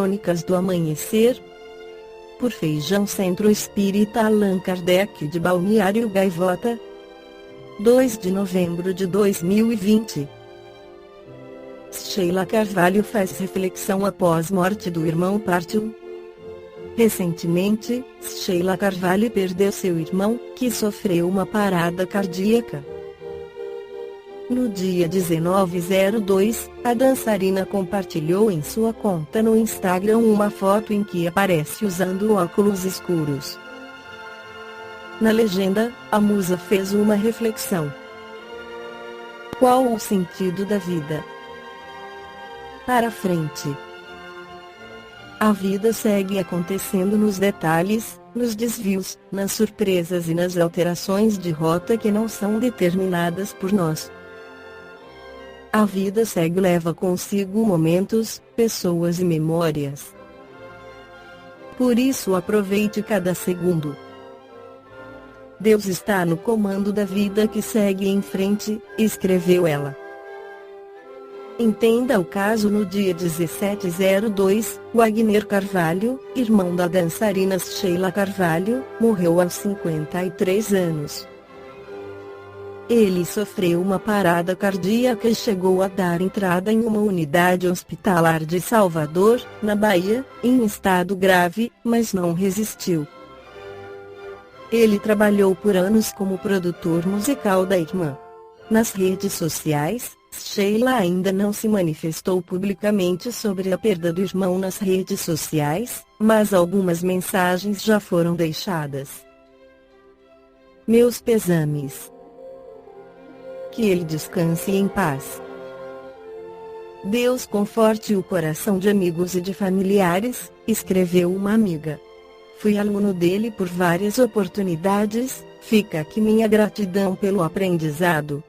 Crônicas do Amanhecer, por Feijão Centro Espírita Allan Kardec de Balneário Gaivota, 2 de novembro de 2020. Sheila Carvalho faz reflexão após morte do irmão partiu. Recentemente, Sheila Carvalho perdeu seu irmão, que sofreu uma parada cardíaca. No dia 19/02, a dançarina compartilhou em sua conta no Instagram uma foto em que aparece usando óculos escuros. Na legenda, a musa fez uma reflexão. Qual o sentido da vida? Para frente. A vida segue acontecendo nos detalhes, nos desvios, nas surpresas e nas alterações de rota que não são determinadas por nós. A vida segue, leva consigo momentos, pessoas e memórias. Por isso aproveite cada segundo. Deus está no comando da vida que segue em frente, escreveu ela. Entenda o caso. No dia 17/02, Wagner Carvalho, irmão da dançarina Sheila Carvalho, morreu aos 53 anos. Ele sofreu uma parada cardíaca e chegou a dar entrada em uma unidade hospitalar de Salvador, na Bahia, em estado grave, mas não resistiu. Ele trabalhou por anos como produtor musical da irmã. Nas redes sociais, Sheila ainda não se manifestou publicamente sobre a perda do irmão nas redes sociais, mas algumas mensagens já foram deixadas. Meus pesames. Que ele descanse em paz. Deus conforte o coração de amigos e de familiares, escreveu uma amiga. Fui aluno dele por várias oportunidades, fica aqui minha gratidão pelo aprendizado.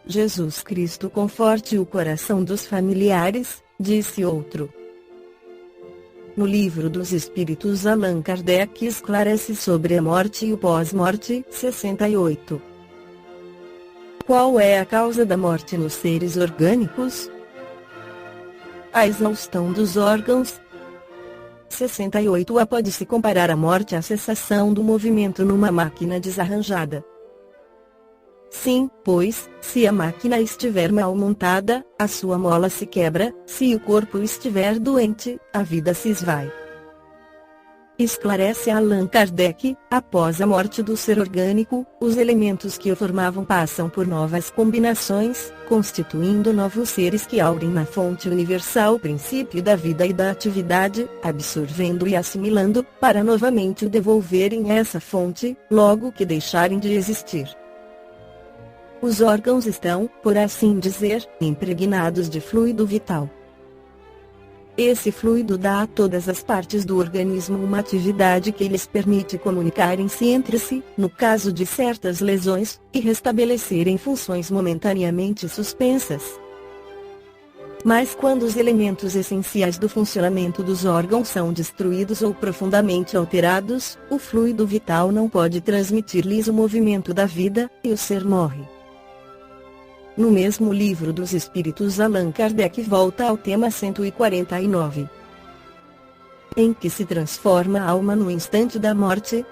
Jesus Cristo conforte o coração dos familiares, disse outro. No Livro dos Espíritos, Allan Kardec esclarece sobre a morte e o pós-morte. 68. Qual é a causa da morte nos seres orgânicos? A exaustão dos órgãos. 68. Pode-se comparar a morte à cessação do movimento numa máquina desarranjada. Sim, pois, se a máquina estiver mal montada, a sua mola se quebra, se o corpo estiver doente, a vida se esvai. Esclarece Allan Kardec, após a morte do ser orgânico, os elementos que o formavam passam por novas combinações, constituindo novos seres que aurem na fonte universal o princípio da vida e da atividade, absorvendo e assimilando, para novamente o devolverem a essa fonte, logo que deixarem de existir. Os órgãos estão, por assim dizer, impregnados de fluido vital. Esse fluido dá a todas as partes do organismo uma atividade que lhes permite comunicarem-se entre si, no caso de certas lesões, e restabelecerem funções momentaneamente suspensas. Mas quando os elementos essenciais do funcionamento dos órgãos são destruídos ou profundamente alterados, o fluido vital não pode transmitir-lhes o movimento da vida, e o ser morre. No mesmo Livro dos Espíritos, Allan Kardec volta ao tema 149. Em que se transforma a alma no instante da morte?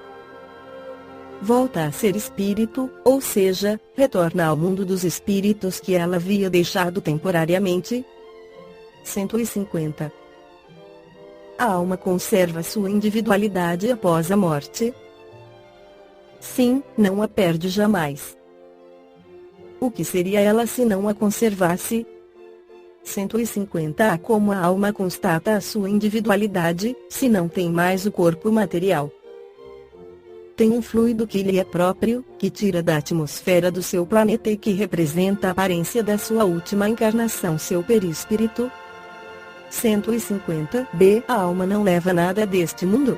Volta a ser espírito, ou seja, retorna ao mundo dos espíritos que ela havia deixado temporariamente. 150. A alma conserva sua individualidade após a morte? Sim, não a perde jamais. O que seria ela se não a conservasse? 150. Como a alma constata a sua individualidade, se não tem mais o corpo material? Tem um fluido que lhe é próprio, que tira da atmosfera do seu planeta e que representa a aparência da sua última encarnação, seu perispírito. 150. A alma não leva nada deste mundo?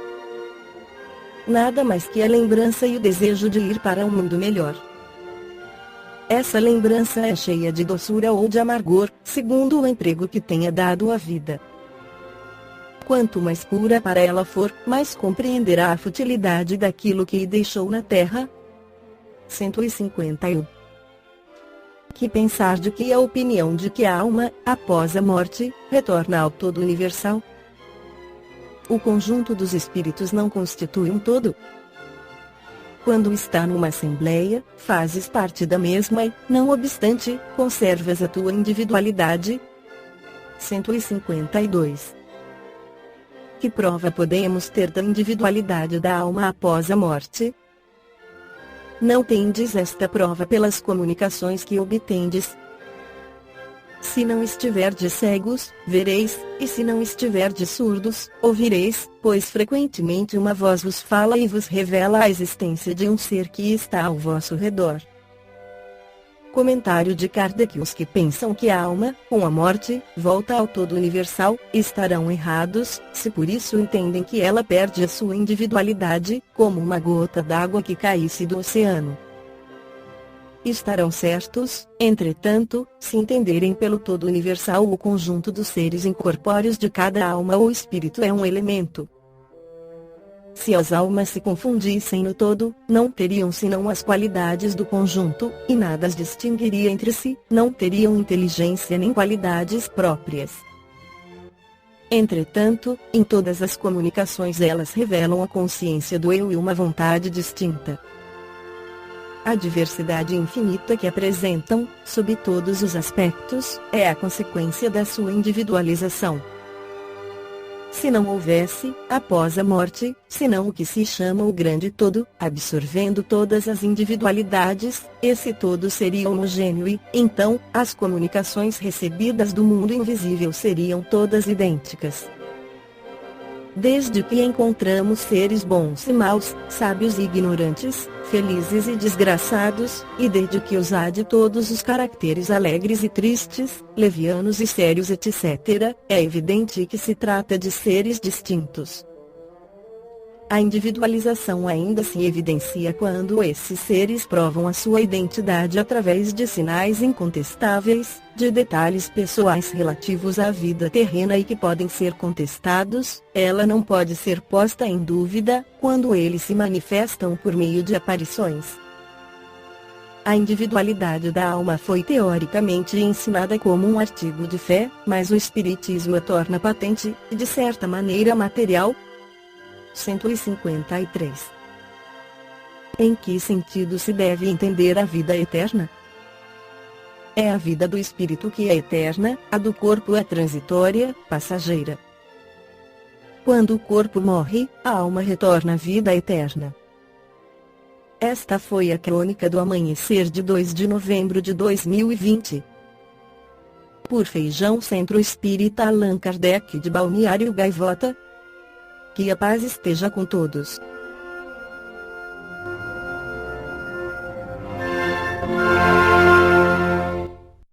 Nada mais que a lembrança e o desejo de ir para um mundo melhor. Essa lembrança é cheia de doçura ou de amargor, segundo o emprego que tenha dado à vida. Quanto mais pura para ela for, mais compreenderá a futilidade daquilo que deixou na terra. 151. que pensar de que a opinião de que a alma, após a morte, retorna ao todo universal? O conjunto dos espíritos não constitui um todo? Quando está numa assembleia, fazes parte da mesma e, não obstante, conservas a tua individualidade? 152. Que prova podemos ter da individualidade da alma após a morte? Não tendes esta prova pelas comunicações que obtendes. Se não estiverdes cegos, vereis, e se não estiverdes surdos, ouvireis, pois frequentemente uma voz vos fala e vos revela a existência de um ser que está ao vosso redor. Comentário de Kardec: os que pensam que a alma, com a morte, volta ao todo universal, estarão errados, se por isso entendem que ela perde a sua individualidade, como uma gota d'água que caísse do oceano. Estarão certos, entretanto, se entenderem pelo todo universal o conjunto dos seres incorpóreos de cada alma ou espírito é um elemento. Se as almas se confundissem no todo, não teriam senão as qualidades do conjunto, e nada as distinguiria entre si, não teriam inteligência nem qualidades próprias. Entretanto, em todas as comunicações elas revelam a consciência do eu e uma vontade distinta. A diversidade infinita que apresentam, sob todos os aspectos, é a consequência da sua individualização. Se não houvesse, após a morte, senão o que se chama o grande todo, absorvendo todas as individualidades, esse todo seria homogêneo e, então, as comunicações recebidas do mundo invisível seriam todas idênticas. Desde que encontramos seres bons e maus, sábios e ignorantes, felizes e desgraçados, e desde que os há de todos os caracteres alegres e tristes, levianos e sérios etc., é evidente que se trata de seres distintos. A individualização ainda se evidencia quando esses seres provam a sua identidade através de sinais incontestáveis, de detalhes pessoais relativos à vida terrena e que podem ser contestados. Ela não pode ser posta em dúvida, quando eles se manifestam por meio de aparições. A individualidade da alma foi teoricamente ensinada como um artigo de fé, mas o Espiritismo a torna patente, de certa maneira material. 153. Em que sentido se deve entender a vida eterna? É a vida do espírito que é eterna, a do corpo é transitória, passageira. Quando o corpo morre, a alma retorna à vida eterna. Esta foi a crônica do amanhecer de 2 de novembro de 2020. Por Feijão Centro Espírita Allan Kardec de Balneário Gaivota. Que a paz esteja com todos.